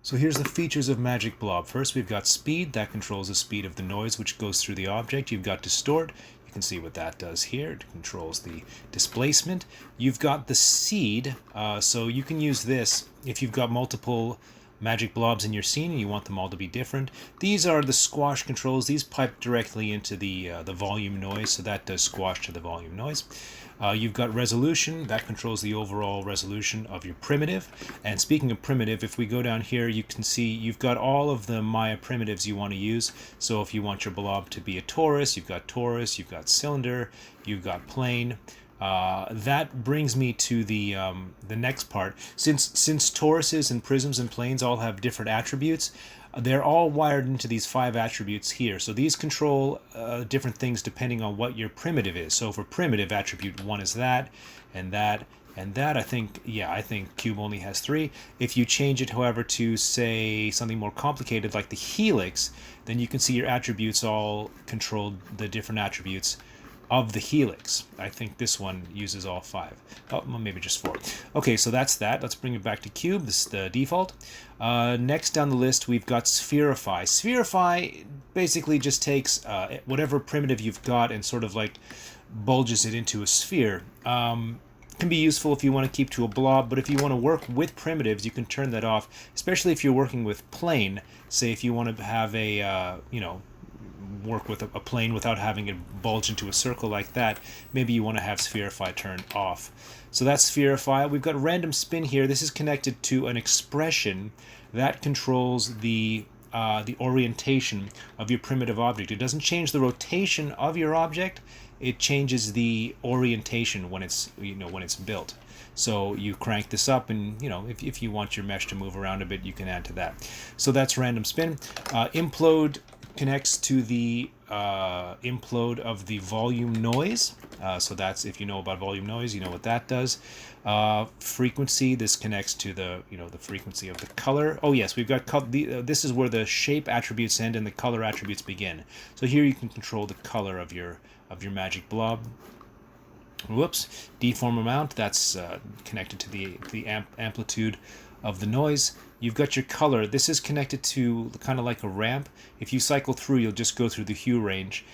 So here's the features of Magic Blob. First, we've got speed. That controls the speed of the noise which goes through the object. You've got distort. You can see what that does here. It controls the displacement. You've got the seed. So you can use this if you've got multiple Magic Blobs in your scene and you want them all to be different. These are the squash controls. These pipe directly into the volume noise, so that does squash to the volume noise. You've got resolution. That controls the overall resolution of your primitive. And speaking of primitive, if we go down here, you can see you've got all of the Maya primitives you want to use. So if you want your blob to be a torus, you've got cylinder, you've got plane. That brings me to the next part. Since toruses and prisms and planes all have different attributes, they're all wired into these 5 attributes here. So these control different things depending on what your primitive is. So for primitive, attribute 1 is that, and that, and that. I think cube only has 3. If you change it, however, to say something more complicated like the helix, then you can see your attributes all control the different attributes of the helix. I think this one uses all 5. Oh, well, maybe just 4. Okay, so that's that. Let's bring it back to cube. This is the default. Next down the list, we've got Spherify. Spherify basically just takes whatever primitive you've got and sort of like bulges it into a sphere. Can be useful if you want to keep to a blob, but if you want to work with primitives, you can turn that off, especially if you're working with plane. Say if you want to have a, work with a plane without having it bulge into a circle like that, maybe you want to have Spherify turned off. So that's Spherify. We've got random spin here. This is connected to an expression that controls the orientation of your primitive object. It doesn't change the rotation of your object. It changes the orientation when it's when it's built. So you crank this up, and if you want your mesh to move around a bit, you can add to that. So that's random spin. Implode connects to the implode of the volume noise. So that's, if you know about volume noise, you know what that does. Frequency, this connects to the the frequency of the color. Oh yes, we've got this is where the shape attributes end and the color attributes begin. So here you can control the color of your Magic Blob. Whoops, deform amount, that's connected to the amplitude of the noise. You've got your color. This is connected to kind of like a ramp. If you cycle through, you'll just go through the hue range.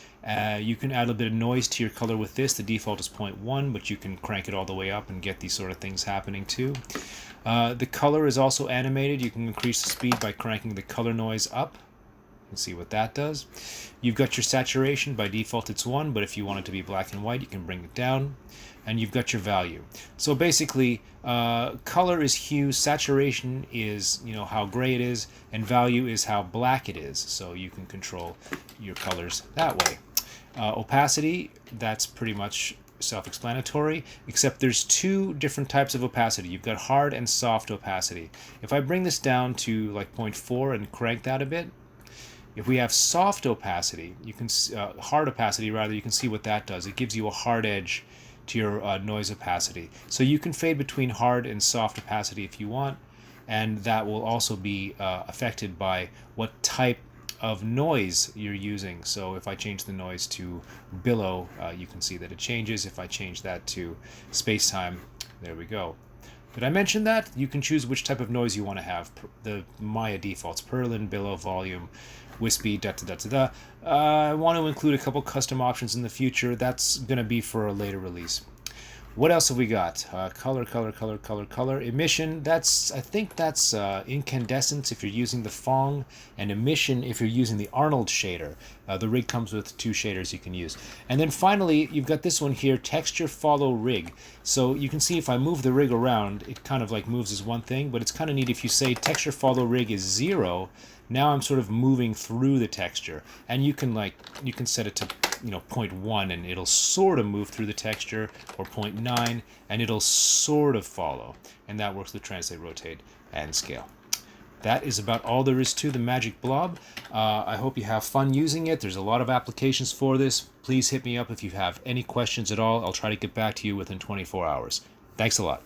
You can add a bit of noise to your color with this. The default is 0.1, but you can crank it all the way up and get these sort of things happening too. The color is also animated. You can increase the speed by cranking the color noise up. You can see what that does. You've got your saturation. By default it's 1, but if you want it to be black and white, you can bring it down. And you've got your value. So basically, color is hue, saturation is how gray it is, and value is how black it is. So you can control your colors that way. Opacity, that's pretty much self-explanatory, except there's 2 different types of opacity. You've got hard and soft opacity. If I bring this down to like 0.4 and crank that a bit, if we have soft opacity, you can hard opacity rather, you can see what that does. It gives you a hard edge to your noise opacity. So you can fade between hard and soft opacity if you want, and that will also be affected by what type of noise you're using. So if I change the noise to billow, you can see that it changes. If I change that to space-time, there we go. Did I mention that? You can choose which type of noise you want to have. The Maya defaults, Perlin, billow, volume, wispy, da-da-da-da-da. I want to include a couple custom options in the future. That's going to be for a later release. What else have we got? Color. Emission, I think that's incandescence if you're using the Fong, and emission if you're using the Arnold shader. The rig comes with 2 shaders you can use. And then finally, you've got this one here, texture follow rig. So you can see if I move the rig around, it kind of like moves as one thing, but it's kind of neat if you say texture follow rig is 0. Now I'm sort of moving through the texture, and you can set it to 0.1 and it'll sort of move through the texture, or 0.9 and it'll sort of follow, and that works with translate, rotate, and scale. That is about all there is to the Magic Blob. I hope you have fun using it. There's a lot of applications for this. Please hit me up if you have any questions at all. I'll try to get back to you within 24 hours. Thanks a lot.